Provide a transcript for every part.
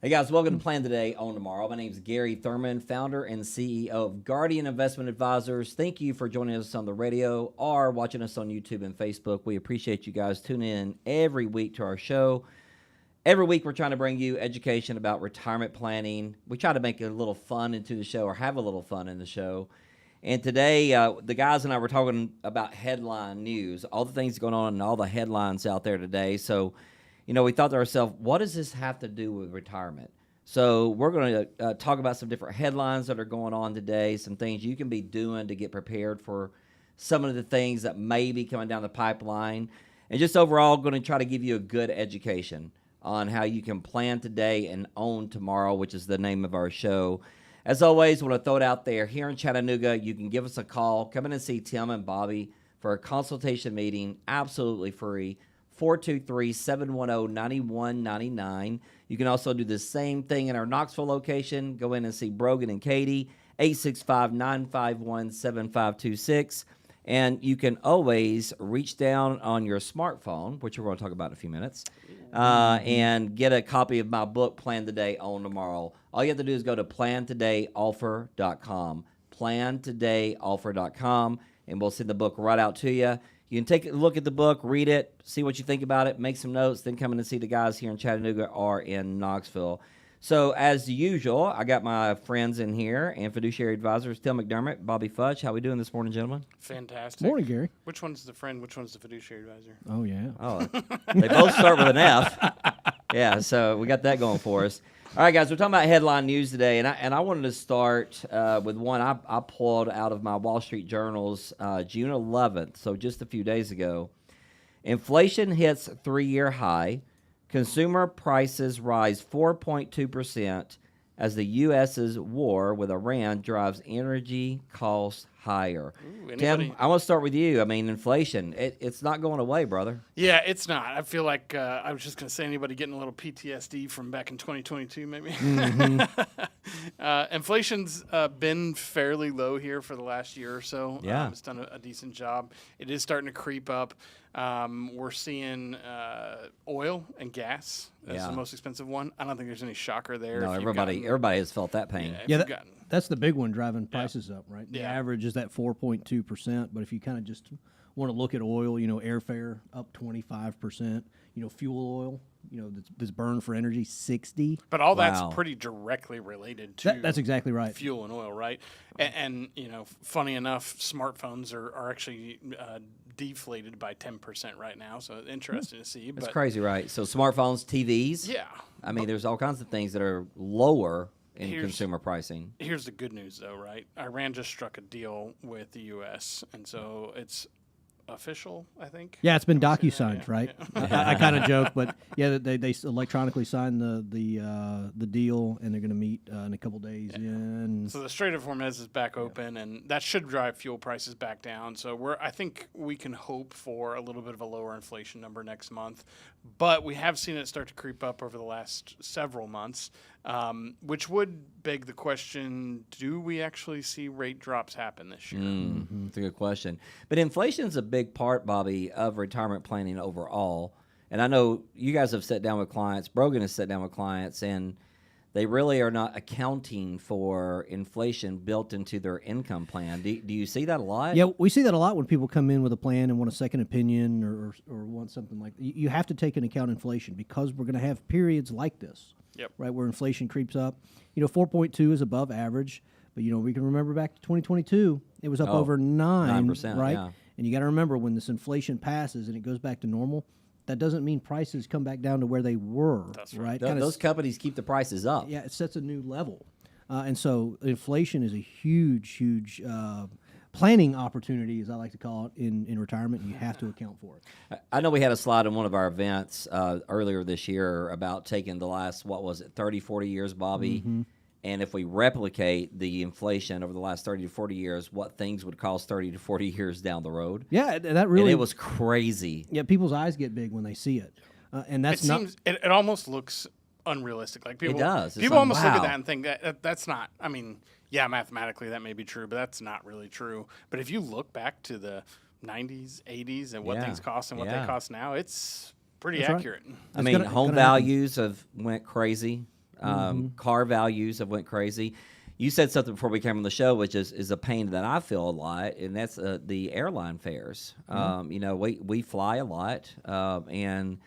Hey guys, welcome to Plan Today, Own Tomorrow. My name is Gary Thurman, founder and CEO of Guardian Investment Advisors. Thank you for joining us on the radio or watching us on YouTube and Facebook. We appreciate you guys tuning in every week to our show. Every week we're trying to bring you education about retirement planning. We try to make it a little fun into the show or have a little fun in the show. And today, the guys and I were talking about headline news, all the things going on and all the headlines out there today. So, we thought to ourselves, what does this have to do with retirement? So we're going to talk about some different headlines that are going on today, some things you can be doing to get prepared for some of the things that may be coming down the pipeline. And just overall, going to try to give you a good education on how you can plan today and own tomorrow, which is the name of our show. As always, I want to throw it out there. Here in Chattanooga, you can give us a call. Come in and see Tim and Bobby for a consultation meeting, absolutely free. 423-710-9199. You can also do the same thing in our Knoxville location. Go in and see Brogan and Katie, 865-951-7526. And you can always reach down on your smartphone, which we're going to talk about in a few minutes, and get a copy of my book, Plan Today, Own Tomorrow. All you have to do is go to plantodayoffer.com, plantodayoffer.com, and we'll send the book right out to you. You can take a look at the book, read it, see what you think about it, make some notes, then come in and see the guys here in Chattanooga or in Knoxville. So, as usual, I got my friends in here and fiduciary advisors, Tim McDermott, Bobby Fudge. How we doing this morning, gentlemen? Fantastic. Morning, Gary. Which one's the friend? Which one's the fiduciary advisor? Oh, yeah. Oh, they both start with an F. Yeah, so we got that going for us. All right, guys, we're talking about headline news today, and I wanted to start with one I pulled out of my Wall Street Journals June 11th, so just a few days ago. Inflation hits 3-year high. Consumer prices rise 4.2% as the U.S.'s war with Iran drives energy costs higher. Ooh, Tim, I want to start with you. I mean, inflation, it's not going away, brother. Yeah, it's not. I feel like I was just going to say anybody getting a little PTSD from back in 2022 maybe. Inflation's been fairly low here for the last year or so. Yeah. It's done a decent job. It is starting to creep up. We're seeing oil and gas as the most expensive one. I don't think there's any shocker there. No, everybody has felt that pain. That's the big one driving prices up, right? The Yeah. average is at 4.2%, but if you kind of just want to look at oil, airfare up 25%, fuel oil, that's burned for energy 60. But all Wow. that's pretty directly related to That's exactly right. fuel and oil, right? And funny enough, smartphones are actually deflated by 10% right now, so interesting to see. That's but crazy, right? So smartphones, TVs. Yeah. I mean, there's all kinds of things that are lower in consumer pricing. Here's the good news, though, right? Iran just struck a deal with the U.S., and so it's official, I think. Yeah, it's been Can we say DocuSigned, that? right? Yeah. I kind of joke, but yeah, they electronically signed the deal, and they're going to meet in a couple days. So the Strait of Hormuz is back open, and that should drive fuel prices back down. So I think we can hope for a little bit of a lower inflation number next month. But we have seen it start to creep up over the last several months, which would beg the question, do we actually see rate drops happen this year? That's a good question. But inflation is a big part, Bobby, of retirement planning overall. And I know you guys have sat down with clients, Brogan has sat down with clients, and they really are not accounting for inflation built into their income plan. Do you see that a lot? Yeah, we see that a lot when people come in with a plan and want a second opinion or want something like that. You have to take into account inflation because we're going to have periods like this, Yep. right, where inflation creeps up. 4.2 is above average, but, we can remember back to 2022, it was up over 9%, right? Yeah. And you got to remember when this inflation passes and it goes back to normal, that doesn't mean prices come back down to where they were, That's right? Those companies keep the prices up. Yeah, it sets a new level. And so inflation is a huge planning opportunity, as I like to call it, in retirement. You have to account for it. I know we had a slide in one of our events earlier this year about taking the last, 30, 40 years, Bobby, and if we replicate the inflation over the last 30 to 40 years, what things would cost 30 to 40 years down the road. Yeah, that really... And it was crazy. Yeah, people's eyes get big when they see it. And that's It almost looks unrealistic. Like people, It does. It's people like, almost look at wow. that and think that's not. I mean, yeah, mathematically that may be true, but that's not really true. But if you look back to the 90s, 80s, and what Yeah. things cost and what Yeah. they cost now, it's pretty That's right. accurate. I mean, gonna home happen. values have went crazy. Car values have went crazy. You said something before we came on the show, which is a pain that I feel a lot, and that's the airline fares. We fly a lot, and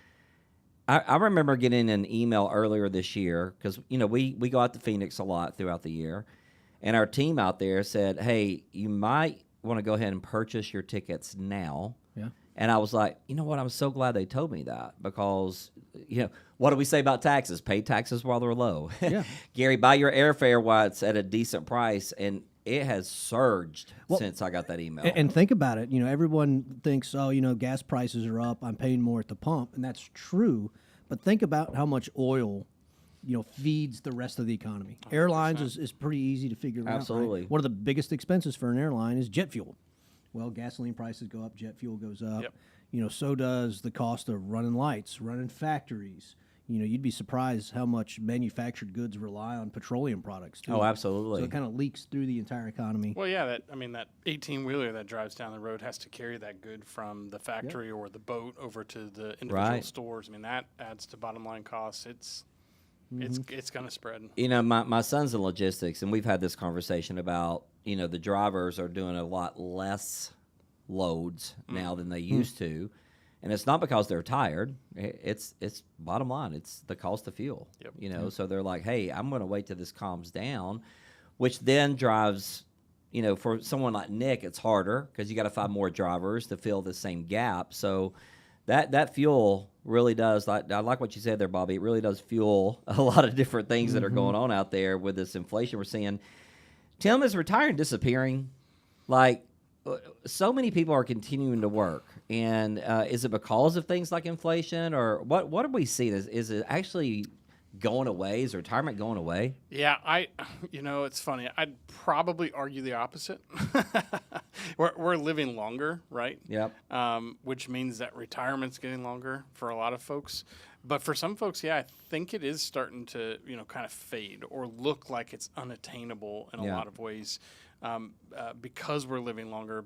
I remember getting an email earlier this year because we go out to Phoenix a lot throughout the year, and our team out there said, "Hey, you might want to go ahead and purchase your tickets now." Yeah. And I was like, you know what? I'm so glad they told me that because, what do we say about taxes? Pay taxes while they're low. Yeah. Gary, buy your airfare while it's at a decent price, and it has surged since I got that email. And think about it. Everyone thinks, gas prices are up. I'm paying more at the pump, and that's true. But think about how much oil, feeds the rest of the economy. 100%. Airlines is pretty easy to figure out. Absolutely. Right? One of the biggest expenses for an airline is jet fuel. Well, gasoline prices go up, jet fuel goes up. Yep. So does the cost of running lights, running factories. You'd be surprised how much manufactured goods rely on petroleum products too. Oh, absolutely. So it kind of leaks through the entire economy. Well, yeah, that 18-wheeler that drives down the road has to carry that good from the factory or the boat over to the individual stores. I mean, that adds to bottom line costs. It's going to spread. My son's in logistics, and we've had this conversation about, the drivers are doing a lot less loads now than they used to. And it's not because they're tired. It's bottom line. It's the cost of fuel. Yep. So they're like, hey, I'm going to wait till this calms down, which then drives, for someone like Nick, it's harder because you got to find more drivers to fill the same gap. So that fuel really does. I like what you said there, Bobby. It really does fuel a lot of different things that are going on out there with this inflation we're seeing. Tim, is retiring disappearing? Like, so many people are continuing to work, and is it because of things like inflation, or what do we see? Is it actually going away? Is retirement going away? Yeah, it's funny. I'd probably argue the opposite. We're living longer, right? Yep. Which means that retirement's getting longer for a lot of folks. But for some folks, I think it is starting to, kind of fade or look like it's unattainable in a lot of ways. Because we're living longer,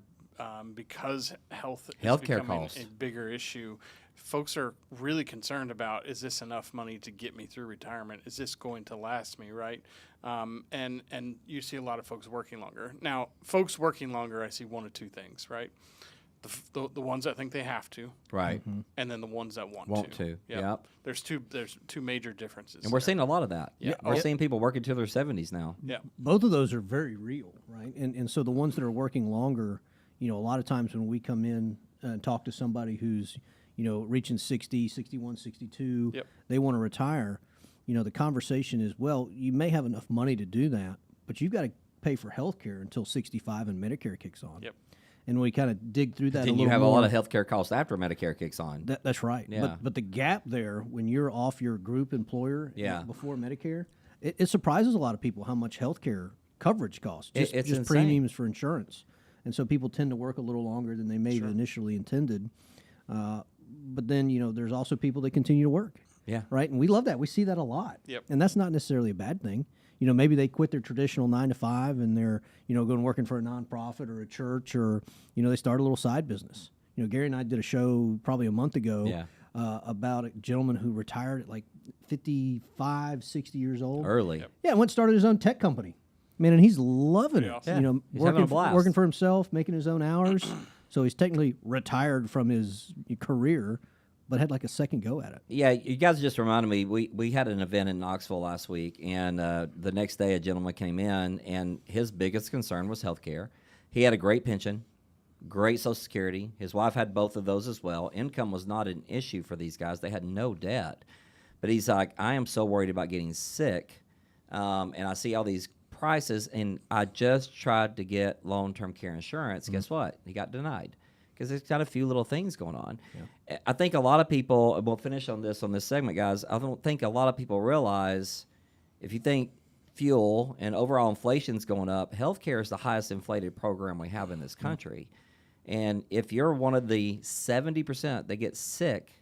because healthcare is becoming costs. a bigger issue, folks are really concerned about, is this enough money to get me through retirement? Is this going to last me, right? And you see a lot of folks working longer. Now, folks working longer, I see one of two things, right? The ones that think they have to, Right. and then the ones that want to. Yep. There's two major differences. And we're seeing a lot of that. Yeah. We're seeing people working to their 70s now. Yeah. Both of those are very real, right? And so the ones that are working longer, a lot of times when we come in and talk to somebody who's, reaching 60, 61, 62, they want to retire, the conversation is, well, you may have enough money to do that, but you've got to pay for health care until 65 and Medicare kicks on. Yep. And we kind of dig through that Then a little you have more. a lot of healthcare costs after Medicare kicks on. That's right. Yeah. But the gap there, when you're off your group employer before Medicare, it surprises a lot of people how much healthcare coverage costs. It's Just insane. premiums for insurance. And so people tend to work a little longer than they may have initially intended. But then, there's also people that continue to work. Yeah. Right? And we love that. We see that a lot. Yep. And that's not necessarily a bad thing. Maybe they quit their traditional 9 to 5 and they're, going working for a nonprofit or a church, or, they start a little side business. Gary and I did a show probably a month ago about a gentleman who retired at like 55, 60 years old. Early. Yep. Yeah, and went and started his own tech company. And he's loving it. Awesome. Yeah. He's having a blast. Working for himself, making his own hours. So he's technically retired from his career, but had like a second go at it. Yeah, you guys just reminded me, we had an event in Knoxville last week, and the next day a gentleman came in, and his biggest concern was health care. He had a great pension, great Social Security. His wife had both of those as well. Income was not an issue for these guys. They had no debt. But he's like, I am so worried about getting sick, and I see all these prices, and I just tried to get long-term care insurance. Guess what? He got denied. Because it's got a few little things going on. Yeah. I think a lot of people, and we'll finish on this segment, guys, I don't think a lot of people realize if you think fuel and overall inflation's going up, healthcare is the highest inflated program we have in this country. And if you're one of the 70% that get sick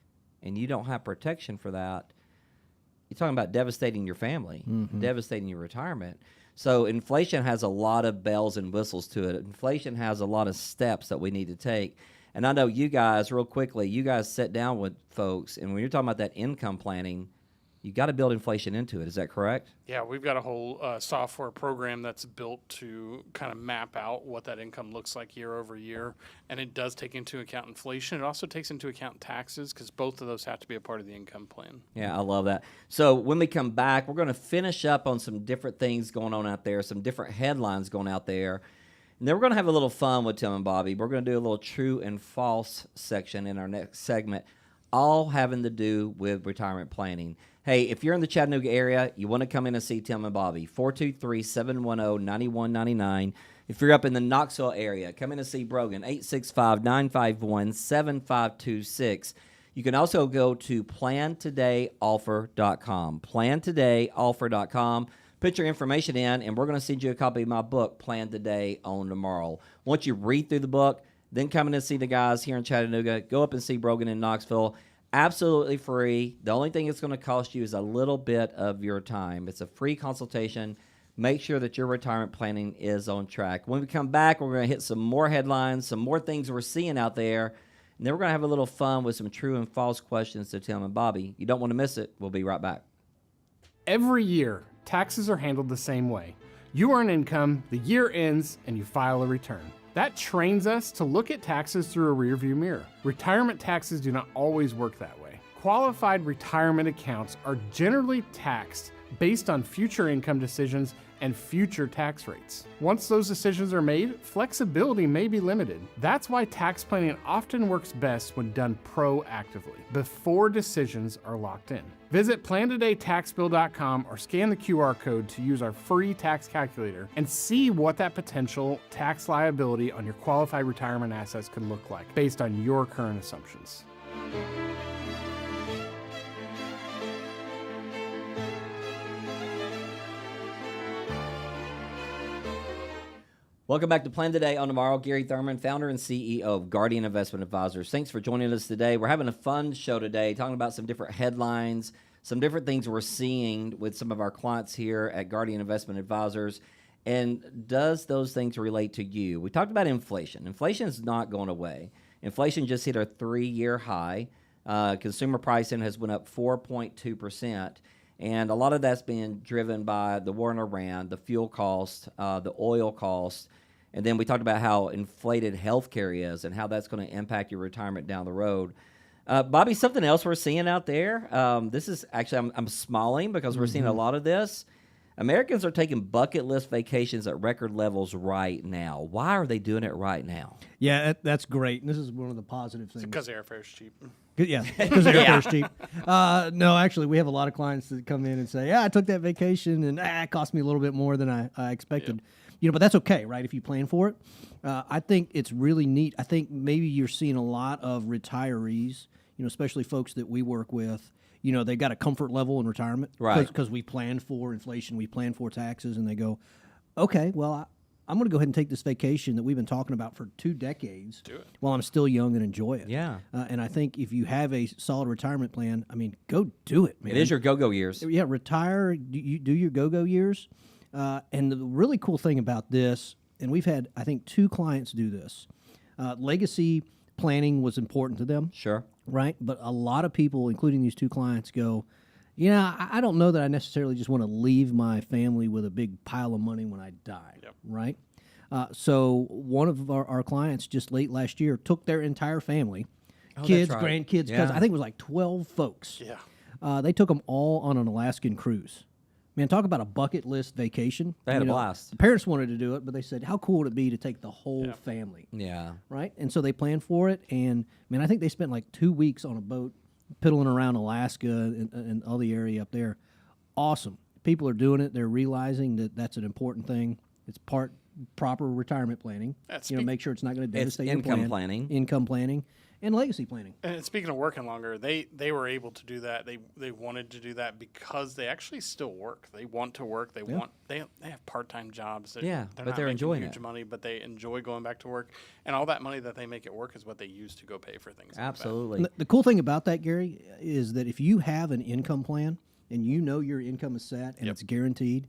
and you don't have protection for that, you're talking about devastating your family, devastating your retirement. So inflation has a lot of bells and whistles to it. Inflation has a lot of steps that we need to take. And I know you guys, real quickly, you guys sit down with folks, and when you're talking about that income planning, you got to build inflation into it. Is that correct? Yeah, we've got a whole software program that's built to kind of map out what that income looks like year over year. And it does take into account inflation. It also takes into account taxes because both of those have to be a part of the income plan. Yeah, I love that. So when we come back, we're going to finish up on some different things going on out there, some different headlines going out there. And then we're going to have a little fun with Tim and Bobby. We're going to do a little true and false section in our next segment, all having to do with retirement planning. Hey, if you're in the Chattanooga area, you want to come in and see Tim and Bobby, 423-710-9199. If you're up in the Knoxville area, come in and see Brogan, 865-951-7526. You can also go to plantodayoffer.com, plantodayoffer.com. Put your information in, and we're going to send you a copy of my book, Plan Today, Own Tomorrow. Once you read through the book, then come in and see the guys here in Chattanooga. Go up and see Brogan in Knoxville. Absolutely free. The only thing it's going to cost you is a little bit of your time. It's a free consultation. Make sure that your retirement planning is on track. When we come back, we're going to hit some more headlines, some more things we're seeing out there, and then we're going to have a little fun with some true and false questions to Tim and Bobby. You don't want to miss it. We'll be right back. Every year, taxes are handled the same way. You earn income, the year ends, and you file a return. That trains us to look at taxes through a rearview mirror. Retirement taxes do not always work that way. Qualified retirement accounts are generally taxed based on future income decisions and future tax rates. Once those decisions are made, flexibility may be limited. That's why tax planning often works best when done proactively, before decisions are locked in. Visit plantodaytaxbill.com or scan the QR code to use our free tax calculator and see what that potential tax liability on your qualified retirement assets could look like based on your current assumptions. Welcome back to Plan Today on Tomorrow. Gary Thurman, founder and CEO of Guardian Investment Advisors. Thanks for joining us today. We're having a fun show today, talking about some different headlines, some different things we're seeing with some of our clients here at Guardian Investment Advisors. And does those things relate to you? We talked about inflation. Inflation is not going away. Inflation just hit a 3-year high. Consumer pricing has went up 4.2%. And a lot of that's being driven by the war in Iran, the fuel cost, the oil cost, and then we talked about how inflated healthcare is and how that's going to impact your retirement down the road. Bobby, something else we're seeing out there. This is actually, I'm smiling because we're seeing a lot of this. Americans are taking bucket list vacations at record levels right now. Why are they doing it right now? Yeah, that's great. And this is one of the positive things. Because airfare's cheap. Yeah, because airfare's cheap. No, actually, we have a lot of clients that come in and say, "Yeah, I took that vacation, and it cost me a little bit more than I expected." Yep. You know, but that's okay, right? If you plan for it, I think it's really neat. I think maybe you're seeing a lot of retirees, you know, especially folks that we work with. You know, they got a comfort level in retirement, right? Because we plan for inflation, we plan for taxes, and they go, "Okay, well, I'm going to go ahead and take this vacation that we've been talking about for 2 decades while I'm still young and enjoy it." Yeah. And I think if you have a solid retirement plan, I mean, go do it, man. It is your go-go years. Yeah, retire, you do your go-go years. And the really cool thing about this, and we've had, I think, 2 clients do this. Legacy planning was important to them. Sure. Right? But a lot of people, including these 2 clients, go, I don't know that I necessarily just want to leave my family with a big pile of money when I die, right? So one of our clients just late last year took their entire family, kids, grandkids, cousins. I think it was like 12 folks. Yeah. They took them all on an Alaskan cruise. Man, talk about a bucket list vacation. They had a blast. The parents wanted to do it, but they said, how cool would it be to take the whole family? Yeah. Right? And so they planned for it. And, man, I think they spent like 2 weeks on a boat piddling around Alaska and all the area up there. Awesome. People are doing it. They're realizing that that's an important thing. It's proper retirement planning. Make sure it's not going to devastate your plan. Income planning. And legacy planning. And speaking of working longer, they were able to do that. They wanted to do that because they actually still work. They want to work. They have part-time jobs. They're not enjoying huge money, but they enjoy going back to work. And all that money that they make at work is what they use to go pay for things. Absolutely. Like the cool thing about that, Gary, is that if you have an income plan and you know your income is set and it's guaranteed,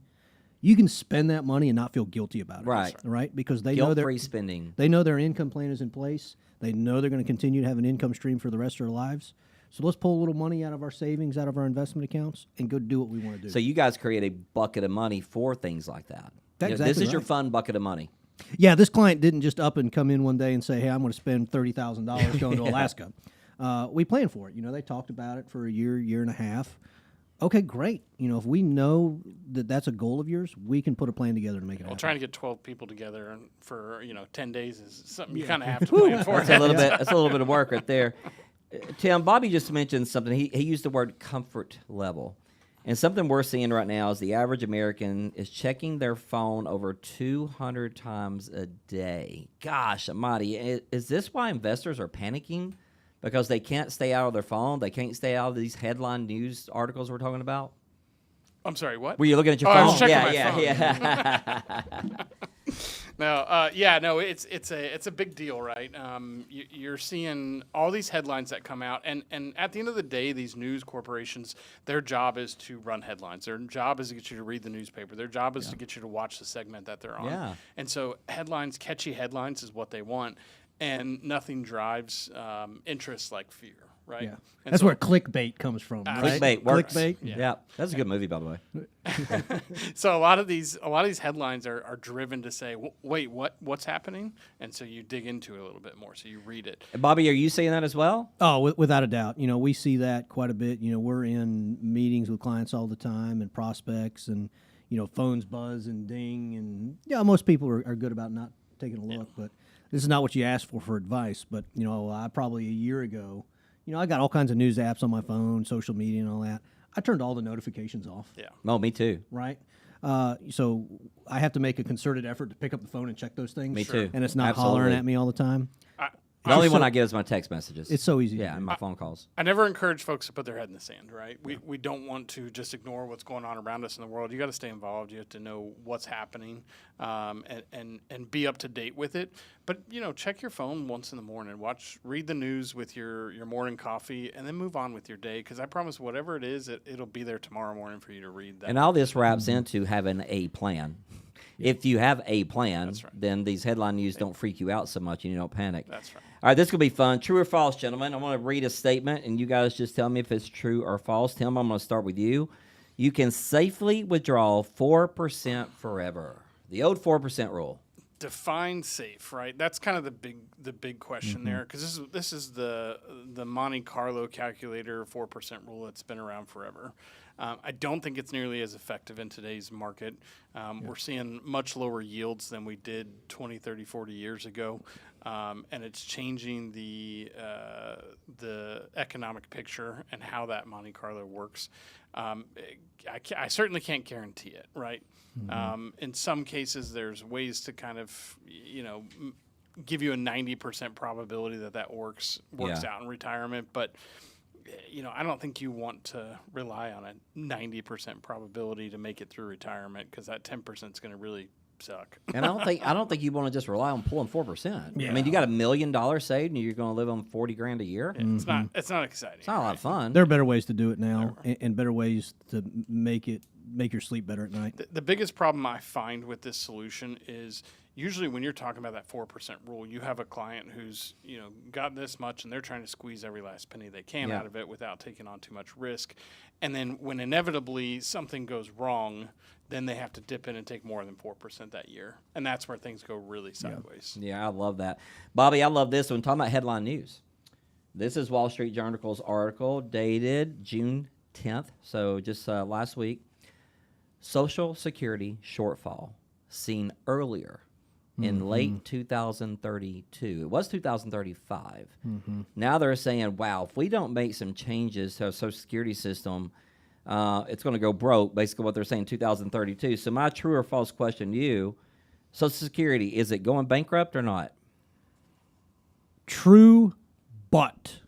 you can spend that money and not feel guilty about it. Right? Because they know guilt-free spending. They know their income plan is in place. They know they're going to continue to have an income stream for the rest of their lives. So let's pull a little money out of our savings, out of our investment accounts, and go do what we want to do. So you guys create a bucket of money for things like that. That's This exactly is your right. fun bucket of money. Yeah, this client didn't just up and come in one day and say, "Hey, I'm going to spend $30,000 going to Alaska." We planned for it. They talked about it for a year and a half. Okay, great. If we know that that's a goal of yours, we can put a plan together to make it Well, happen. trying to get 12 people together for 10 days is something you kind of have to plan for. That's a little bit. That's a little bit of work right there. Tim, Bobby just mentioned something. He used the word comfort level, and something we're seeing right now is the average American is checking their phone over 200 times a day. Gosh, almighty! Is this why investors are panicking? Because they can't stay out of their phone? They can't stay out of these headline news articles we're talking about? I'm sorry, what? Were you looking at your Oh, phone? I was checking my yeah. No, it's a big deal, right? You're seeing all these headlines that come out, and at the end of the day, these news corporations, their job is to run headlines. Their job is to get you to read the newspaper. Their job is to get you to watch the segment that they're on. Yeah. And so catchy headlines is what they want, and nothing drives interest like fear, right? Yeah, And that's so- where clickbait comes from. Right? Clickbait works. Clickbait. Yeah. That's a good movie, by the way. So a lot of these headlines are driven to say, wait, what's happening? And so you dig into it a little bit more. So you read it. Bobby, are you seeing that as well? Oh, without a doubt. We see that quite a bit. We're in meetings with clients all the time and prospects, and phones buzz and ding, and most people are good about not taking a look. But this is not what you asked for advice. But I probably a year ago, I got all kinds of news apps on my phone, social media, and all that. I turned all the notifications off. Yeah. Oh, me too. Right. So I have to make a concerted effort to pick up the phone and check those things. Me too. And it's not Absolutely. hollering at me all the time. The only one I get is my text messages. It's so easy to Yeah, do. and my phone calls. I never encourage folks to put their head in the sand, right? We don't want to just ignore what's going on around us in the world. You got to stay involved. You have to know what's happening, and be up to date with it. But check your phone once in the morning. Read the news with your morning coffee, and then move on with your day. Because I promise, whatever it is, it'll be there tomorrow morning for you to read. That. And all this wraps into having a plan. If you have a plan, That's right. then these headline news don't freak you out so much and you don't panic. That's right. All right, this will be fun. True or false, gentlemen? I want to read a statement, and you guys just tell me if it's true or false. Tim, I'm going to start with you. You can safely withdraw 4% forever. The old 4% rule. Define safe, right? That's kind of the big question there, because this is the Monte Carlo calculator 4% rule that's been around forever. I don't think it's nearly as effective in today's market. We're seeing much lower yields than we did 20, 30, 40 years ago, and it's changing the economic picture and how that Monte Carlo works. I certainly can't guarantee it, right? In some cases, there's ways to kind of, give you a 90% probability that works Yeah. out in retirement, but I don't think you want to rely on a 90% probability to make it through retirement, because that 10% is going to really suck. And I don't think you want to just rely on pulling 4%. Yeah. I mean, you got $1 million saved and you're going to live on $40,000 a year. It's not exciting. It's not a lot of fun. There are better ways to do it now, and better ways to make your sleep better at night. The biggest problem I find with this solution is usually when you're talking about that 4% rule, you have a client who's got this much and they're trying to squeeze every last penny they can Yeah. out of it without taking on too much risk. And then when inevitably something goes wrong, then they have to dip in and take more than 4% that year. And that's where things go really sideways. Yeah, I love that. Bobby, I love this one. Talking about headline news. This is Wall Street Journal's article dated June 10th, so just last week. Social Security shortfall seen earlier in late 2032. It was 2035. Now they're saying, wow, if we don't make some changes to our Social Security system, it's going to go broke, basically what they're saying, 2032. So my true or false question to you, Social Security, is it going bankrupt or not? True, but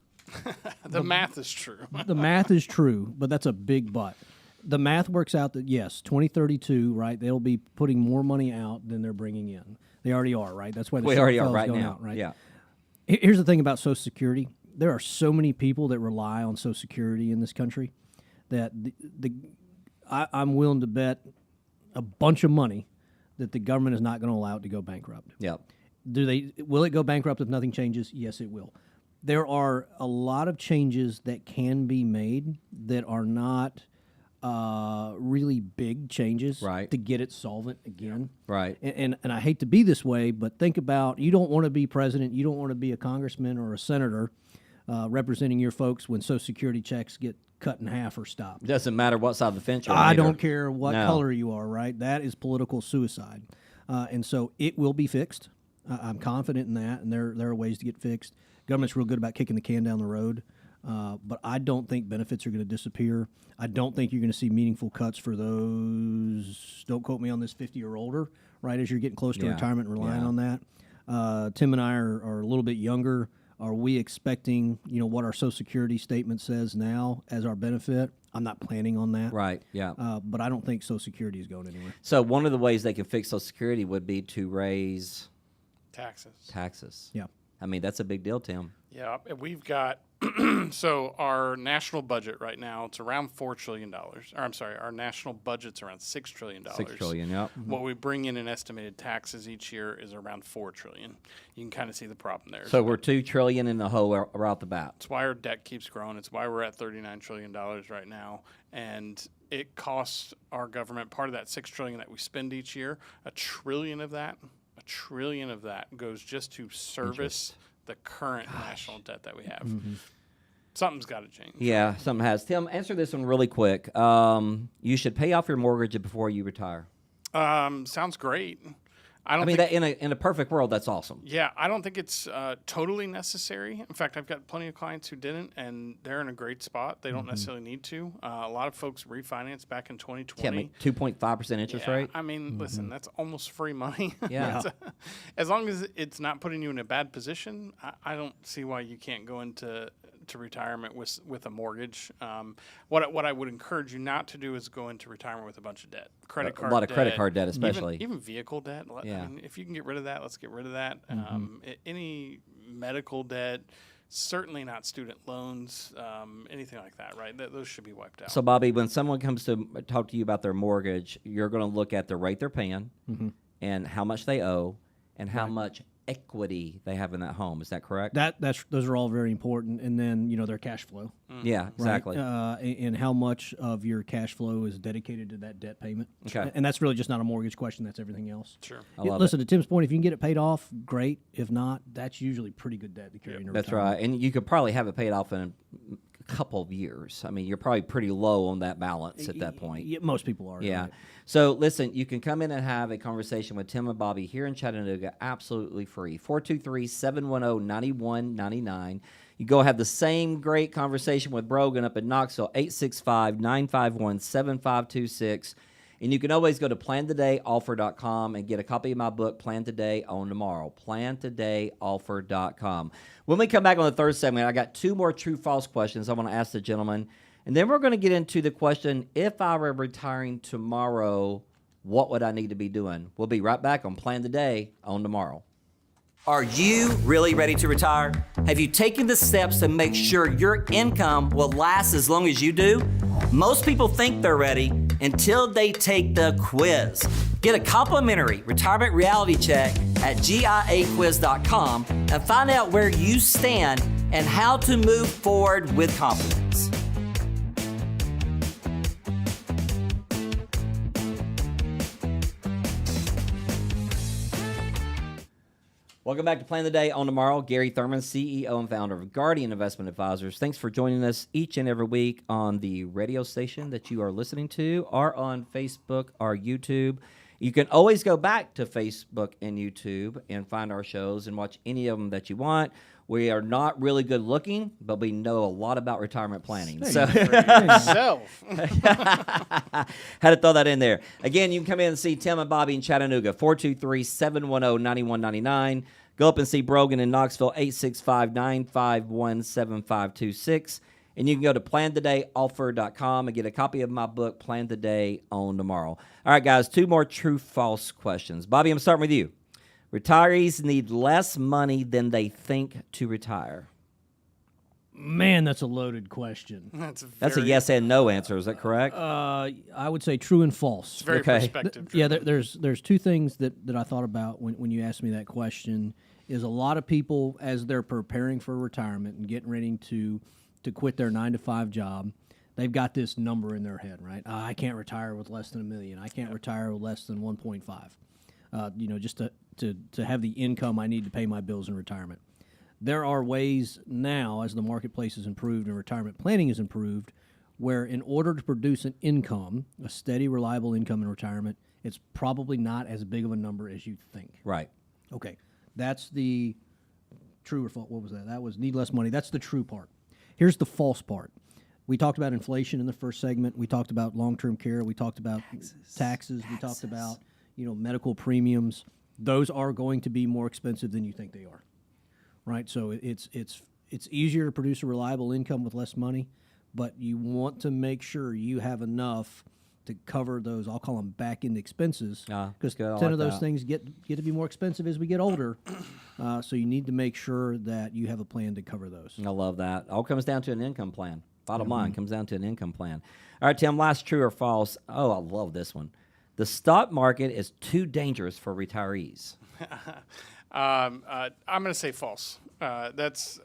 The math is true. the math is true, but that's a big but. The math works out that, yes, 2032, right, they'll be putting more money out than they're bringing in. They already are, right? That's why the We already are shortfall is right going now. out, right? Yeah. Here's the thing about Social Security. There are so many people that rely on Social Security in this country that I'm willing to bet a bunch of money that the government is not going to allow it to go bankrupt. Yep. Will it go bankrupt if nothing changes? Yes, it will. There are a lot of changes that can be made that are not really big changes Right. to get it solvent again. Right. And I hate to be this way, but think about, you don't want to be president, you don't want to be a congressman or a senator representing your folks when Social Security checks get cut in half or stopped. Doesn't matter what side of the fence you're on I either. don't care what No. color you are, right? That is political suicide. And so it will be fixed. I'm confident in that, and there are ways to get fixed. Government's real good about kicking the can down the road, but I don't think benefits are going to disappear. I don't think you're going to see meaningful cuts for those, don't quote me on this, 50 or older, right, as you're getting close to Yeah. retirement and relying Yeah. on that. Tim and I are a little bit younger. Are we expecting, what our Social Security statement says now as our benefit? I'm not planning on that. Right. Yeah. But I don't think Social Security is going anywhere. So one of the ways they can fix Social Security would be to raise Taxes. taxes. Yeah. I mean, that's a big deal, Tim. Yeah, and we've got so our national budget right now, it's around $4 trillion. Or I'm sorry, our national budget's around $6 trillion. $6 trillion. Yep. What we bring in estimated taxes each year is around $4 trillion. You can kind of see the problem there. So we're $2 trillion in the hole right off the bat. It's why our debt keeps growing. It's why we're at $39 trillion right now. And it costs our government, part of that $6 trillion that we spend each year, $1 trillion of that goes just to service the current national debt that we have. Something's got to change. Yeah, something has. Tim, answer this one really quick. You should pay off your mortgage before you retire. Sounds great. I don't I mean, think, that in a perfect world, that's awesome. yeah, I don't think it's totally necessary. In fact, I've got plenty of clients who didn't, and they're in a great spot. They don't necessarily need to. A lot of folks refinanced back in 2020. Yeah, I mean, 2.5% interest Yeah, rate. I mean, listen, that's almost free money. Yeah. As long as it's not putting you in a bad position, I don't see why you can't go into retirement with a mortgage. What I would encourage you not to do is go into retirement with a bunch of debt, credit card, A lot of debt, credit card debt, especially. even vehicle debt. Yeah. I mean, if you can get rid of that, let's get rid of that. Any medical debt. Certainly not student loans, anything like that, right? Those should be wiped out. So, Bobby, when someone comes to talk to you about their mortgage, you're going to look at the rate they're paying and how much they owe and how much equity they have in that home. Is that correct? Those are all very important, and then their cash flow, Yeah, exactly. and how much of your cash flow is dedicated to that debt payment. Okay. And that's really just not a mortgage question; that's everything else. Sure. I love Listen, to Tim's point, if you can get it paid off, great. If not, that's usually pretty good debt to carry into That's retirement. right. And you could probably have it paid off in a couple of years. I mean, you're probably pretty low on that balance at that point. Yeah, most people are. Yeah. right. So listen, you can come in and have a conversation with Tim and Bobby here in Chattanooga absolutely free. 423-710-9199. You go have the same great conversation with Brogan up in Knoxville, 865-951-7526. And you can always go to plantodayoffer.com and get a copy of my book, Plan Today, Own Tomorrow. Plantodayoffer.com. When we come back on the third segment, I got two more true-false questions I want to ask the gentleman. And then we're going to get into the question, if I were retiring tomorrow, what would I need to be doing? We'll be right back on Plan Today, Own Tomorrow. Are you really ready to retire? Have you taken the steps to make sure your income will last as long as you do? Most people think they're ready until they take the quiz. Get a complimentary retirement reality check at GIAquiz.com and find out where you stand and how to move forward with confidence. Welcome back to Plan the Day on Tomorrow. Gary Thurman, CEO and founder of Guardian Investment Advisors. Thanks for joining us each and every week on the radio station that you are listening to, or on Facebook or YouTube. You can always go back to Facebook and YouTube and find our shows and watch any of them that you want. We are not really good looking, but we know a lot about retirement planning. So Yourself. had to throw that in there. Again, you can come in and see Tim and Bobby in Chattanooga, 423-710-9199. Go up and see Brogan in Knoxville, 865-951-7526. And you can go to plantodayoffer.com and get a copy of my book, Plan Today, Own Tomorrow. All right, guys, two more true-false questions. Bobby, I'm starting with you. Retirees need less money than they think to retire. Man, that's a loaded question. That's a yes and no answer. Is that correct? I would say true and false. Very Okay. perspective. Yeah, there's two things that I thought about when you asked me that question. is a lot of people, as they're preparing for retirement and getting ready to quit their 9-to-5 job, they've got this number in their head, right? I can't retire with less than $1 million. I can't retire with less than 1.5. Just to have the income I need to pay my bills in retirement. There are ways now, as the marketplace has improved and retirement planning has improved, where in order to produce an income, a steady, reliable income in retirement, it's probably not as big of a number as you think. Right. Okay, that's the true or false. What was that? That was need less money. That's the true part. Here's the false part. We talked about inflation in the first segment. We talked about long-term care. We talked about taxes. We talked about medical premiums. Those are going to be more expensive than you think they are, right? So it's easier to produce a reliable income with less money, but you want to make sure you have enough to cover those, I'll call them back-end expenses, because 10 of those things get to be more expensive as we get older. So you need to make sure that you have a plan to cover those. I love that. All comes down to an income plan. Bottom line comes down to an income plan. All right, Tim, last true or false. Oh, I love this one. The stock market is too dangerous for retirees. I'm going to say false. That's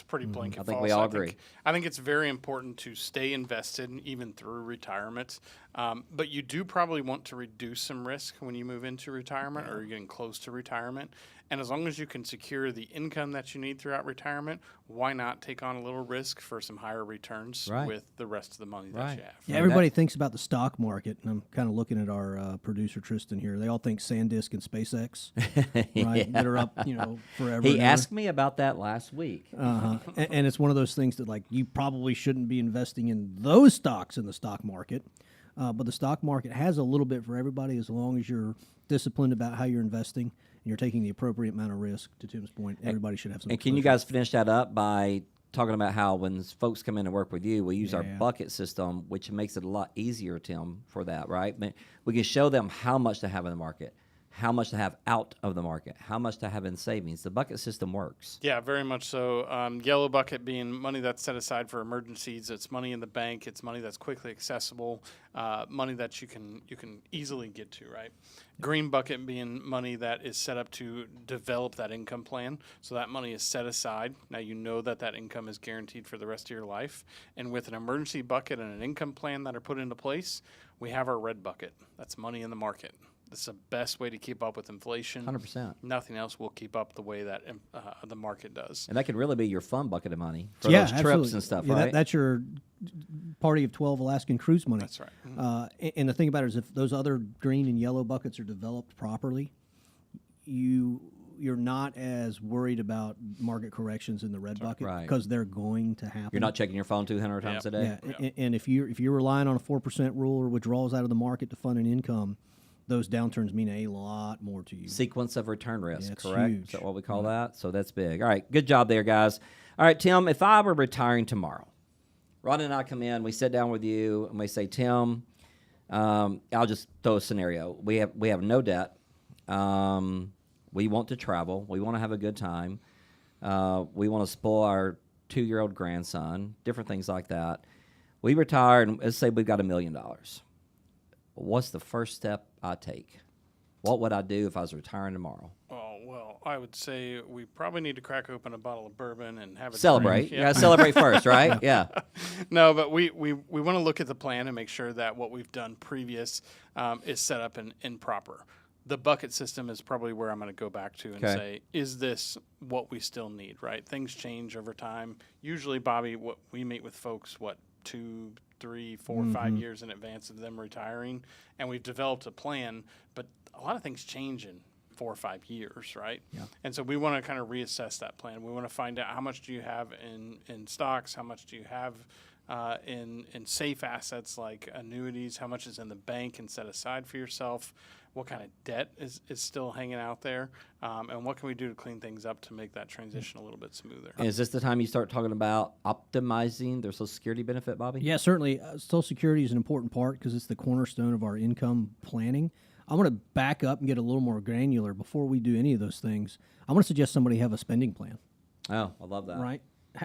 pretty blanket. I think false. we all agree. I think it's very important to stay invested even through retirement. But you do probably want to reduce some risk when you move into retirement or you're getting close to retirement. And as long as you can secure the income that you need throughout retirement, why not take on a little risk for some higher returns with the rest of the money that you have? Yeah, everybody thinks about the stock market, and I'm kind of looking at our producer Tristan here. They all think SanDisk and SpaceX, right? That are up, forever. He asked me about that last week. And it's one of those things that, like, you probably shouldn't be investing in those stocks in the stock market. But the stock market has a little bit for everybody as long as you're disciplined about how you're investing and you're taking the appropriate amount of risk. To Tim's point, everybody should have some. And can you guys finish that up by talking about how when folks come in and work with you, we use our bucket system, which makes it a lot easier, Tim, for that, right? We can show them how much to have in the market, how much to have out of the market, how much to have in savings. The bucket system works. Yeah, very much so. Yellow bucket being money that's set aside for emergencies. It's money in the bank. It's money that's quickly accessible. Money that you can easily get to, right? Green bucket being money that is set up to develop that income plan. So that money is set aside. Now you know that income is guaranteed for the rest of your life. And with an emergency bucket and an income plan that are put into place, we have our red bucket. That's money in the market. It's the best way to keep up with inflation. 100%. Nothing else will keep up the way that the market does. And that could really be your fun bucket of money for those trips and stuff, right? That's your party of 12 Alaskan cruise money. That's right. And the thing about it is if those other green and yellow buckets are developed properly, you're not as worried about market corrections in the red bucket because they're going to happen. You're not checking your phone 200 times a day. Yeah. And if you're relying on a 4% rule or withdrawals out of the market to fund an income, those downturns mean a lot more to you. Sequence of return risk, it's correct? huge. Is that what we call that? So that's big. All right, good job there, guys. All right, Tim, if I were retiring tomorrow, Ron and I come in, we sit down with you, and we say, Tim, I'll just throw a scenario. We have no debt. We want to travel. We want to have a good time. We want to spoil our 2-year-old grandson, different things like that. We retire, and let's say we've got $1 million. What's the first step I take? What would I do if I was retiring tomorrow? Oh, well, I would say we probably need to crack open a bottle of bourbon and have a Celebrate. drink. You got to celebrate first, right? Yeah. No, but we want to look at the plan and make sure that what we've done previous is set up and proper. The bucket system is probably where I'm going to go back to and say, is this what we still need, right? Things change over time. Usually, Bobby, what we meet with folks, 2, 3, 4, 5 years in advance of them retiring, and we've developed a plan, but a lot of things change in 4 or 5 years, right? Yeah. And so we want to kind of reassess that plan. We want to find out how much do you have in stocks, how much do you have in safe assets like annuities, how much is in the bank and set aside for yourself, what kind of debt is still hanging out there, and what can we do to clean things up to make that transition a little bit smoother. And is this the time you start talking about optimizing their Social Security benefit, Bobby? Yeah, certainly. Social Security is an important part because it's the cornerstone of our income planning. I want to back up and get a little more granular before we do any of those things. I want to suggest somebody have a spending plan. Oh, I love that. Right?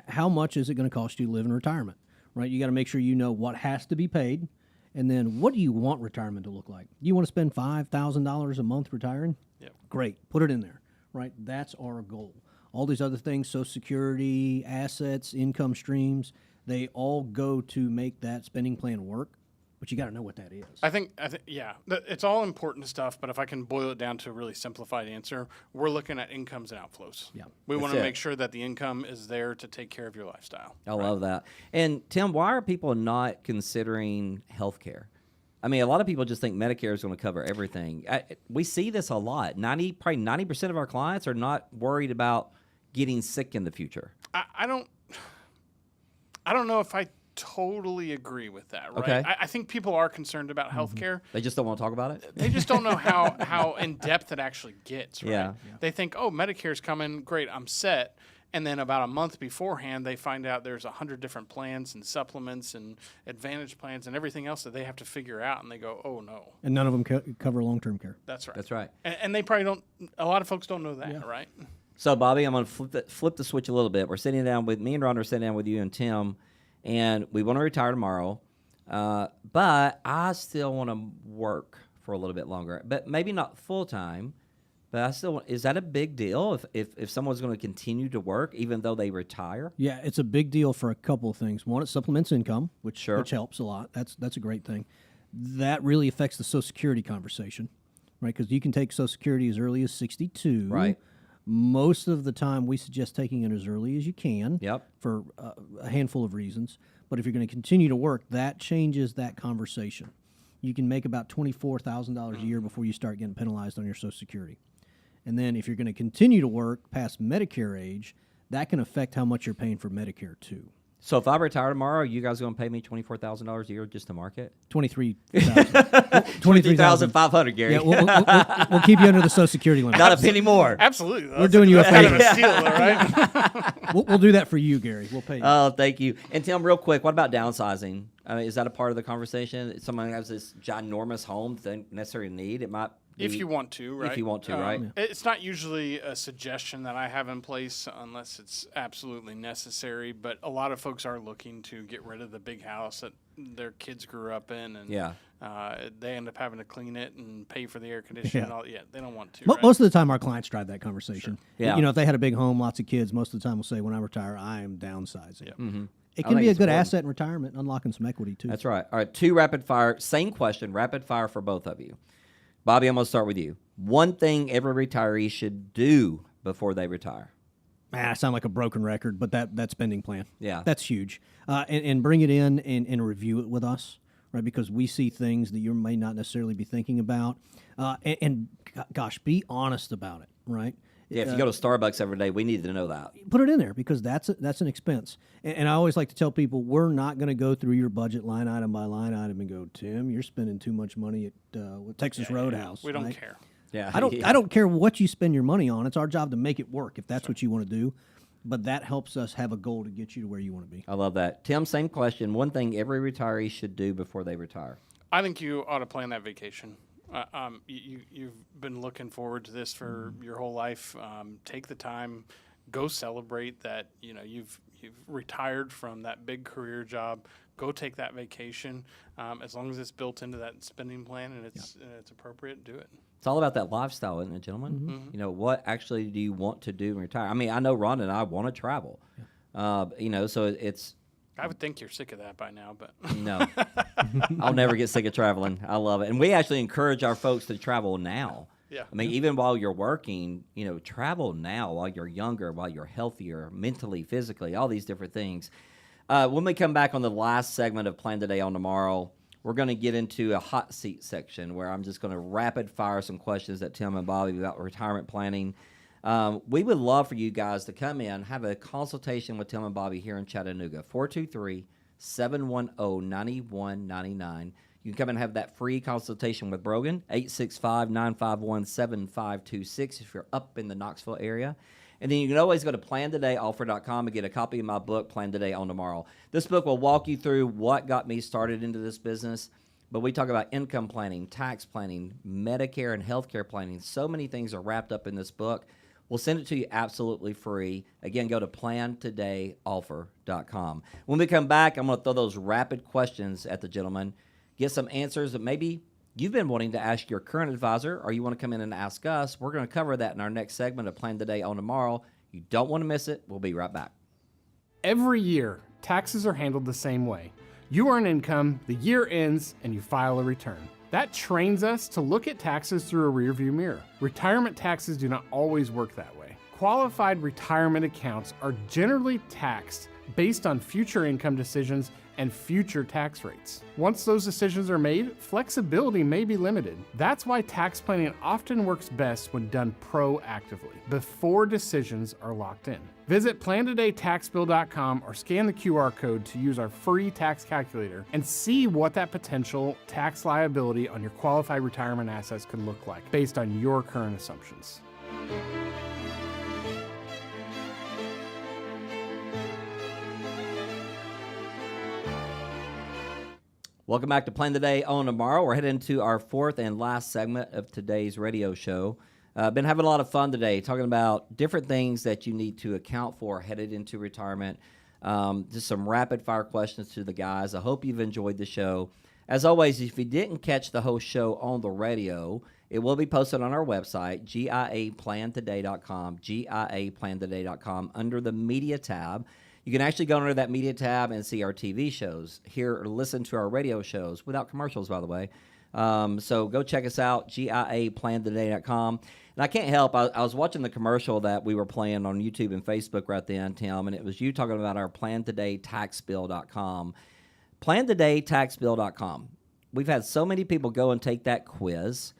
How much is it going to cost you to live in retirement? Right? You got to make sure you know what has to be paid, and then what do you want retirement to look like? You want to spend $5,000 a month retiring? Yep. Great, put it in there. right? That's our goal. All these other things, Social Security, assets, income streams, they all go to make that spending plan work, but you got to know what that is. I think, yeah, it's all important stuff. But if I can boil it down to a really simplified answer, we're looking at incomes and outflows. Yeah. We want to it. make sure that the income is there to take care of your lifestyle. I love that. And Tim, why are people not considering health care? I mean, a lot of people just think Medicare is going to cover everything. We see this a lot. Probably 90% of our clients are not worried about getting sick in the future. I don't know if I totally agree with that. Right? Okay. I think people are concerned about healthcare. They just don't want to talk about it. They just don't know how in depth it actually gets. Right? Yeah. They think, oh, Medicare's coming, great, I'm set. And then about a month beforehand, they find out there's 100 different plans and supplements and advantage plans and everything else that they have to figure out. And they go, oh, no. And none of them cover long-term care. That's right. That's right. And they probably don't, a lot of folks don't know that, right? So, Bobby, I'm going to flip the switch a little bit. We're sitting down with me and Ron are sitting down with you and Tim, and we want to retire tomorrow, but I still want to work for a little bit longer, but maybe not full time. But I still is that a big deal if someone's going to continue to work even though they retire? Yeah, it's a big deal for a couple of things. One, it supplements income, which Sure. helps a lot. That's a great thing. That really affects the Social Security conversation, right? Because you can take Social Security as early as 62. Right. Most of the time, we suggest taking it as early as you can. Yep. For a handful of reasons. But if you're going to continue to work, that changes that conversation. You can make about $24,000 a year before you start getting penalized on your Social Security. And then if you're going to continue to work past Medicare age, that can affect how much you're paying for Medicare too. So if I retire tomorrow, are you guys going to pay me $24,000 a year just to market? 23,000. 23,500, Gary. Yeah, we'll keep you under the Social Security limit. Not a penny more. Absolutely. We're doing you a That's kind of favor. a steal, though, right? We'll do that for you, Gary. We'll pay you. Oh, thank you. And Tim, real quick, what about downsizing? I mean, is that a part of the conversation? If someone has this ginormous home that they necessarily need, it might be, If you want to, right? If you want to, right? It's not usually a suggestion that I have in place unless it's absolutely necessary. But a lot of folks are looking to get rid of the big house that their kids grew up in, and Yeah. they end up having to clean it and pay for the air conditioning. And all. Yeah, they don't want to. Mo- right? Most of the time, our clients drive that conversation. Yeah. You know, if they had a big home, lots of kids, most of the time we'll say, when I retire, I am downsizing. It I can think be a it's good important. asset in retirement, unlocking some equity too. That's right. All right, 2 rapid fire. Same question, rapid fire for both of you. Bobby, I'm going to start with you. One thing every retiree should do before they retire. I sound like a broken record, but that spending plan, Yeah. that's huge. And bring it in and review it with us, right? Because we see things that you may not necessarily be thinking about. Gosh, be honest about it, right? Yeah, if you go to Starbucks every day, we need to know that. Put it in there because that's an expense. And I always like to tell people, we're not going to go through your budget line item by line item and go, Tim, you're spending too much money at Texas Roadhouse. We don't right? care. Yeah. I don't care what you spend your money on. It's our job to make it work if that's what you want to do. But that helps us have a goal to get you to where you want to be. I love that. Tim, same question. One thing every retiree should do before they retire. I think you ought to plan that vacation. You've been looking forward to this for your whole life. Take the time, go celebrate that. You know you've retired from that big career job. Go take that vacation. As long as it's built into that spending plan and it's appropriate, do it. It's all about that lifestyle, isn't it, gentlemen? You know, what actually do you want to do and retire? I mean, I know Ron and I want to travel. You know, so it's I would think you're sick of that by now, but no. I'll never get sick of traveling. I love it. And we actually encourage our folks to travel now. Yeah. I mean, even while you're working, you know, travel now while you're younger, while you're healthier, mentally, physically, all these different things. When we come back on the last segment of Plan Today on Tomorrow, we're going to get into a hot seat section where I'm just going to rapid fire some questions at Tim and Bobby about retirement planning. We would love for you guys to come in, have a consultation with Tim and Bobby here in Chattanooga, 423-710-9199. You can come and have that free consultation with Brogan, 865-951-7526 if you're up in the Knoxville area. And then you can always go to plantodayoffer.com and get a copy of my book, Plan Today on Tomorrow. This book will walk you through what got me started into this business, but we talk about income planning, tax planning, Medicare and healthcare planning. So many things are wrapped up in this book. We'll send it to you absolutely free. Again, go to plantodayoffer.com. When we come back, I'm going to throw those rapid questions at the gentleman, get some answers that maybe you've been wanting to ask your current advisor, or you want to come in and ask us, we're going to cover that in our next segment of Plan Today, Own Tomorrow. You don't want to miss it. We'll be right back. Every year, taxes are handled the same way. You earn income, the year ends, and you file a return. That trains us to look at taxes through a rearview mirror. Retirement taxes do not always work that way. Qualified retirement accounts are generally taxed based on future income decisions and future tax rates. Once those decisions are made, flexibility may be limited. That's why tax planning often works best when done proactively, before decisions are locked in. Visit plantodaytaxbill.com or scan the QR code to use our free tax calculator and see what that potential tax liability on your qualified retirement assets could look like based on your current assumptions. Welcome back to Plan Today, Own Tomorrow. We're heading into our fourth and last segment of today's radio show. Been having a lot of fun today, talking about different things that you need to account for headed into retirement. Just some rapid fire questions to the guys. I hope you've enjoyed the show. As always, if you didn't catch the whole show on the radio, it will be posted on our website, giaplantoday.com, giaplantoday.com, under the media tab. You can actually go under that media tab and see our TV shows, hear or listen to our radio shows without commercials, by the way. So go check us out, giaplantoday.com. And I can't help, I was watching the commercial that we were playing on YouTube and Facebook right then, Tim, and it was you talking about our plantodaytaxbill.com. Plantodaytaxbill.com. We've had so many people go and take that quiz,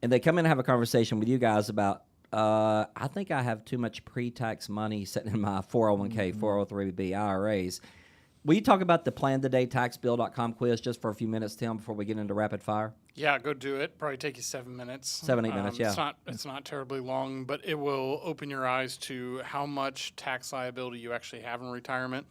and they come in and have a conversation with you guys about, I think I have too much pre-tax money sitting in my 401k, 403b IRAs. Will you talk about the plantodaytaxbill.com quiz just for a few minutes, Tim, before we get into rapid fire? Yeah, go do it. Probably take you 7 minutes. 7-8 minutes, yeah. It's not terribly long, but it will open your eyes to how much tax liability you actually have in retirement.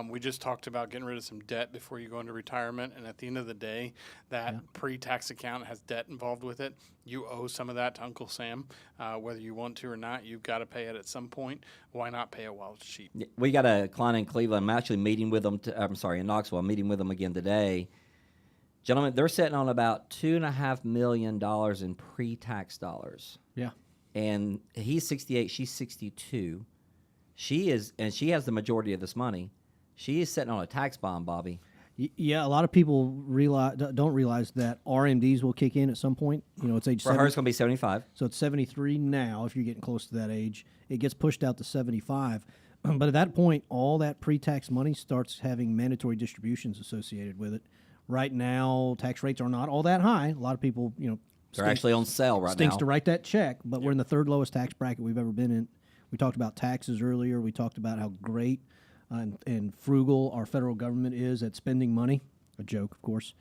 We just talked about getting rid of some debt before you go into retirement, and at the end of the day, that pre-tax account has debt involved with it. You owe some of that to Uncle Sam. Whether you want to or not, you've got to pay it at some point. Why not pay it while it's cheap? We got a client in Cleveland. I'm actually meeting with them. In Knoxville. I'm meeting with them again today. Gentlemen, they're sitting on about $2.5 million in pre-tax dollars. Yeah. And he's 68. She's 62. She has the majority of this money. She is sitting on a tax bond, Bobby. Yeah, a lot of people don't realize that RMDs will kick in at some point. You know, it's age For her, it's going to be 75. So it's 73 now. If you're getting close to that age, it gets pushed out to 75. But at that point, all that pre-tax money starts having mandatory distributions associated with it. Right now, tax rates are not all that high. A lot of people, you know, They're actually on sale right stinks now. to write that check, but we're in the third lowest tax bracket we've ever been in. We talked about taxes earlier. We talked about how great and frugal our federal government is at spending money. A joke, of course.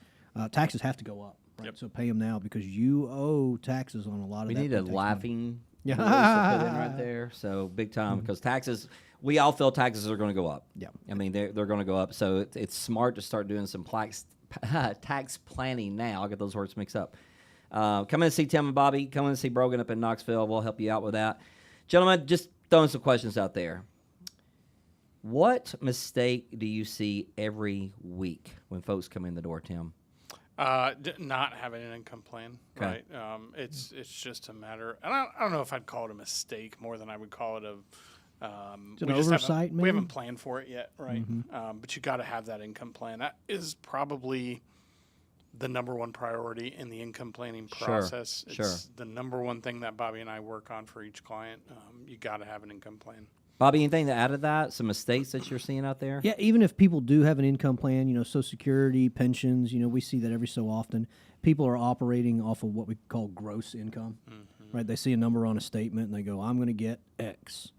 Taxes have to go up, right? Yep. So pay them now because you owe taxes on a lot of We that. need a pre-tax money. laughing Yeah. voice to put in right there. So big time because taxes, we all feel taxes are going to go up. Yeah. I mean, they're going to go up. So it's smart to start doing some tax planning now. I'll get those words mixed up. Come in and see Tim and Bobby. Come in and see Brogan up in Knoxville. We'll help you out with that. Gentlemen, just throwing some questions out there. What mistake do you see every week when folks come in the door, Tim? Not having an income plan, Okay. right? It's just a matter. I don't know if I'd call it a mistake more than I would call it a. It's an we just oversight, we haven't maybe? planned for it yet, right? But you got to have that income plan. That is probably the number one priority in the income planning process. Sure. It's the number one thing that Bobby and I work on for each client. You got to have an income plan. Bobby, anything to add to that? Some mistakes that you're seeing out there? Yeah, even if people do have an income plan, you know, Social Security, pensions, you know, we see that every so often. People are operating off of what we call gross income, right? They see a number on a statement and they go, I'm going to get X.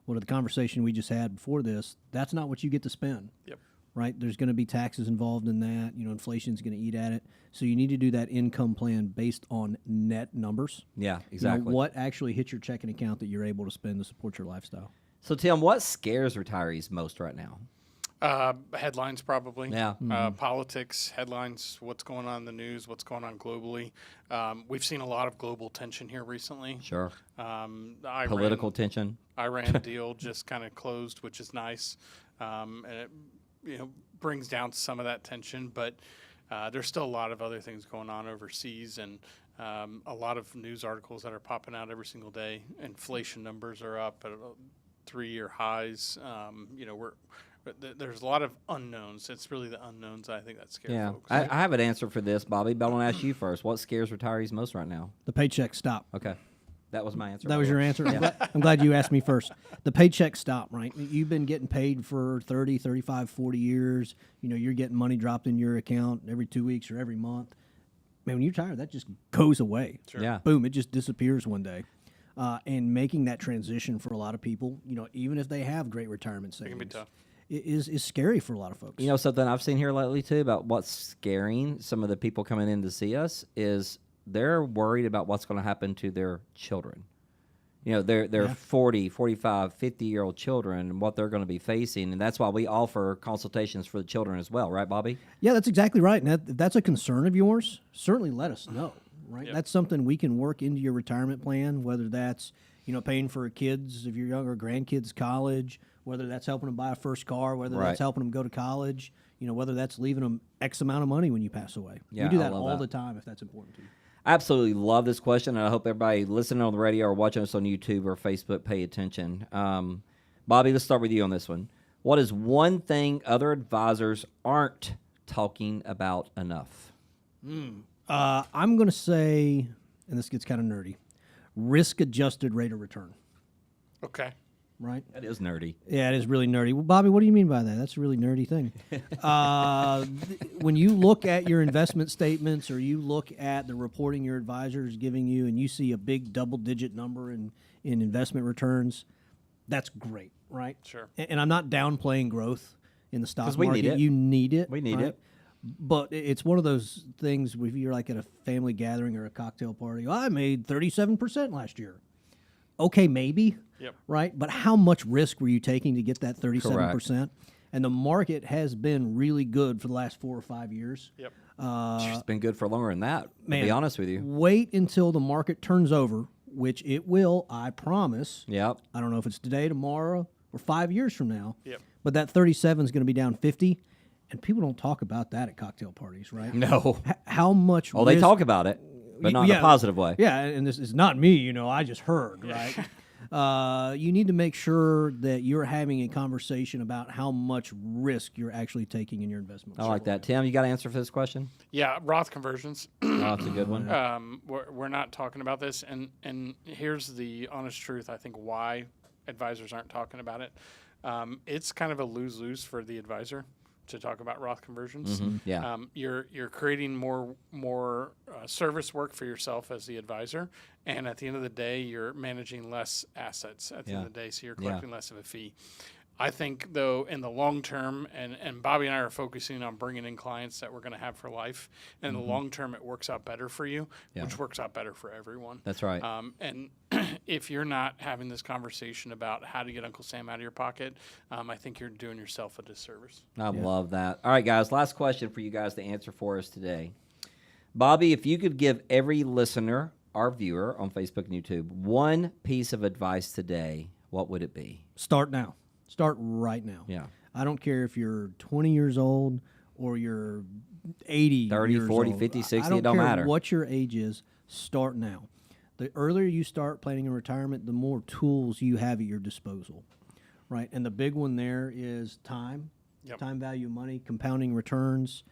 Well, the conversation we just had before this, that's not what you get to spend. Yep. Right? There's going to be taxes involved in that. You know, inflation's going to eat at it. So you need to do that income plan based on net numbers. Yeah, You know, exactly. what actually hits your checking account that you're able to spend to support your lifestyle. So, Tim, what scares retirees most right now? Headlines, probably. Yeah. Politics, headlines, what's going on in the news, what's going on globally. We've seen a lot of global tension here recently. Sure. Iran, Political tension. Iran deal just kind of closed, which is nice, and it brings down some of that tension. But There's still a lot of other things going on overseas, and a lot of news articles that are popping out every single day. Inflation numbers are up at 3-year highs. There's a lot of unknowns. It's really the unknowns, I think, that scare Yeah, folks. I have an answer for this, Bobby, but I want to ask you first. What scares retirees most right now? The paycheck stop. Okay, that was my answer. That by was the your way. answer? I'm glad you asked me first. The paycheck stop, right? You've been getting paid for 30, 35, 40 years. You're getting money dropped in your account every 2 weeks or every month. Man, when you retire, that just goes away. Sure. Yeah. Boom, it just disappears one day. And making that transition for a lot of people, even if they have great retirement It savings, can be tough. is scary for a lot of folks. Something I've seen here lately too about what's scaring some of the people coming in to see us is they're worried about what's going to happen to their children. They're 40, 45, 50-year-old children and what they're going to be facing, and that's why we offer consultations for the children as well, right, Bobby? Yeah, that's exactly right. And if that's a concern of yours, certainly let us know, right? Yep. That's something we can work into your retirement plan, whether that's, paying for kids, if you're younger, grandkids' college, whether that's helping them buy a first car, whether Right. that's helping them go to college, whether that's leaving them X amount of money when you pass away. Yeah, we do I that love all that. the time if that's important to you. Absolutely love this question, and I hope everybody listening on the radio or watching us on YouTube or Facebook pay attention. Bobby, let's start with you on this one. What is one thing other advisors aren't talking about enough? I'm going to say, and this gets kind of nerdy, risk-adjusted rate of return, Okay. right? That is nerdy. Yeah, it is really nerdy. Well, Bobby, what do you mean by that? That's a really nerdy thing. When you look at your investment statements or you look at the reporting your advisor is giving you and you see a big double-digit number in investment returns, that's great, right? Sure. And I'm not downplaying growth in the stock 'Cause we market. need it. You need it. We need right? it. But it's one of those things if you're like at a family gathering or a cocktail party. Oh, I made 37% last year. Okay, maybe. Yep. Right? But how much risk were you taking to get that 37%? And the market has been really good for the last 4 or 5 years. Yep. It's been good for longer than that, to be Man, honest with you. Wait until the market turns over, which it will, I promise. Yep. I don't know if it's today, tomorrow, or 5 years from now. Yep. But that 37 is going to be down 50. And people don't talk about that at cocktail parties, right? No. How much Well, they risk- talk about it, but not in a positive way. Yeah, and this is not me, I just heard, right? You need to make sure that you're having a conversation about how much risk you're actually taking in your investment. I like that. Tim, you got an answer for this question? Yeah, Roth conversions. Oh, that's a good one. We're not talking about this, and here's the honest truth. I think why advisors aren't talking about it. It's kind of a lose-lose for the advisor to talk about Roth conversions. Yeah. You're creating more service work for yourself as the advisor, and at the end of the day, you're managing less assets at the end of the day, so you're collecting less of a fee. I think, though, in the long term, and Bobby and I are focusing on bringing in clients that we're going to have for life. And in the long term, it works out better for you, which works out better for everyone. That's right. And if you're not having this conversation about how to get Uncle Sam out of your pocket, I think you're doing yourself a disservice. I love that. All right, guys, last question for you guys to answer for us today. Bobby, if you could give every listener, our viewer on Facebook and YouTube, one piece of advice today, what would it be? Start now. Start right now. Yeah. I don't care if you're 20 years old or you're 80 30, years 40, old. 50, 60, I don't it don't care matter. what your age is, start now. The earlier you start planning in retirement, the more tools you have at your disposal, right? And the big one there is time, time value of money, compounding returns.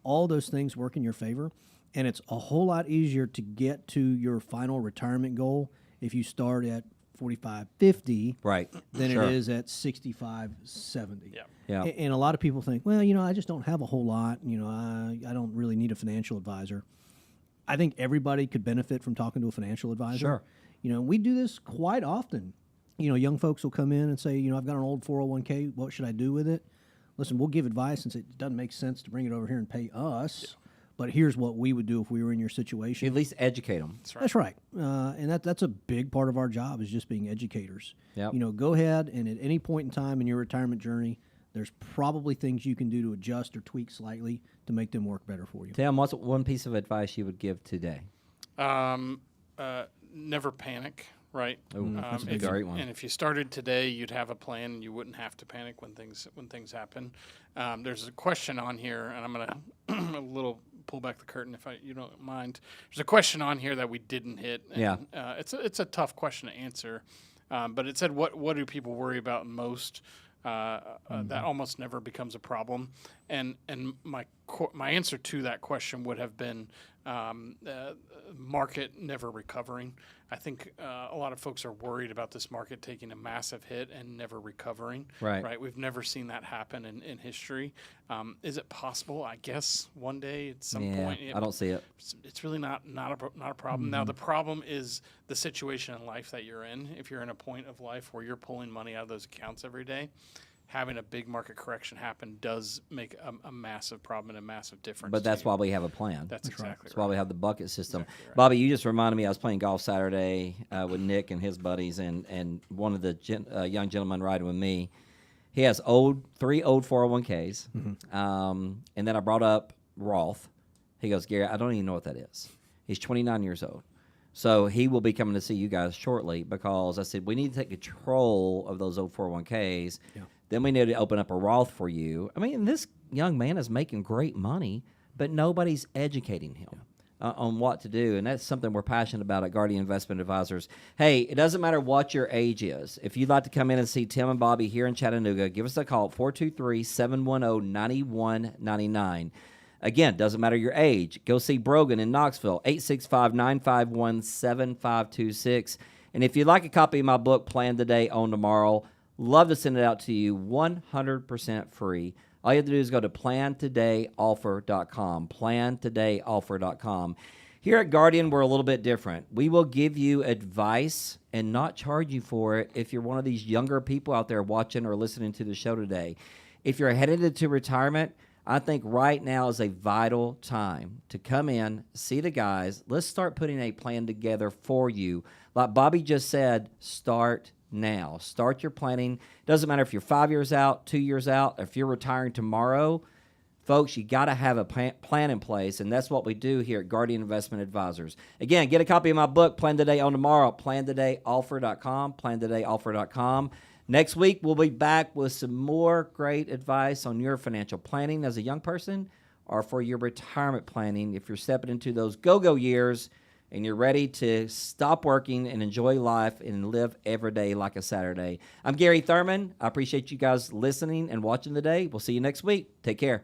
All those things work in your favor. And it's a whole lot easier to get to your final retirement goal if you start at 45, 50 Right. than Sure. it is at 65, 70. Yeah. Yeah. And a lot of people think, well, I just don't have a whole lot. I don't really need a financial advisor. I think everybody could benefit from talking to a financial advisor. Sure. We do this quite often. Young folks will come in and say, I've got an old 401k. What should I do with it? Listen, we'll give advice and say it doesn't make sense to bring it over here and pay us. But here's what we would do if we were in your situation. At least educate them. That's right. And that's a big part of our job is just being educators. Yep. Go ahead and at any point in time in your retirement journey, there's probably things you can do to adjust or tweak slightly to make them work better for you. Tim, what's one piece of advice you would give today? Never panic, right? That's a if great you- one. And if you started today, you'd have a plan, and you wouldn't have to panic when things happen. There's a question on here, and I'm gonna a little pull back the curtain if you don't mind. There's a question on here that we didn't hit. And, Yeah. It's a tough question to answer, but it said what do people worry about most? That almost never becomes a problem, and my answer to that question would have been market never recovering. I think a lot of folks are worried about this market taking a massive hit and never recovering. Right. We've never seen that happen in history. Is it possible? I guess one day at some point. I don't see it. It's really not a problem. Now the problem is the situation in life that you're in. If you're in a point of life where you're pulling money out of those accounts every day, having a big market correction happen does make a massive problem and a massive difference. But that's to you. why we have a plan. That's exactly That's why we have the bucket system. Exactly right. Bobby, you just reminded me I was playing golf Saturday with Nick and his buddies, and one of the young gentlemen riding with me, he has three old 401ks, and then I brought up Roth. He goes, Gary, I don't even know what that is. He's 29 years old. So he will be coming to see you guys shortly because I said we need to take control of those old 401ks. Yeah. Then we need to open up a Roth for you. I mean, this young man is making great money, but nobody's educating him on what to do. And that's something we're passionate about at Guardian Investment Advisors. Hey, it doesn't matter what your age is. If you'd like to come in and see Tim and Bobby here in Chattanooga, give us a call at 423-710-9199. Again, doesn't matter your age. Go see Brogan in Knoxville, 865-951-7526. And if you'd like a copy of my book, Plan Today, Own Tomorrow, love to send it out to you 100% free. All you have to do is go to plantodayoffer.com, plantodayoffer.com. Here at Guardian, we're a little bit different. We will give you advice and not charge you for it if you're one of these younger people out there watching or listening to the show today. If you're headed into retirement, I think right now is a vital time to come in, see the guys. Let's start putting a plan together for you. Like Bobby just said, start now. Start your planning. Doesn't matter if you're 5 years out, 2 years out, if you're retiring tomorrow. Folks, you got to have a plan in place, and that's what we do here at Guardian Investment Advisors. Again, get a copy of my book, Plan Today, Own Tomorrow, plantodayoffer.com, plantodayoffer.com. Next week, we'll be back with some more great advice on your financial planning as a young person or for your retirement planning if you're stepping into those go-go years and you're ready to stop working and enjoy life and live every day like a Saturday. I'm Gary Thurman. I appreciate you guys listening and watching today. We'll see you next week. Take care.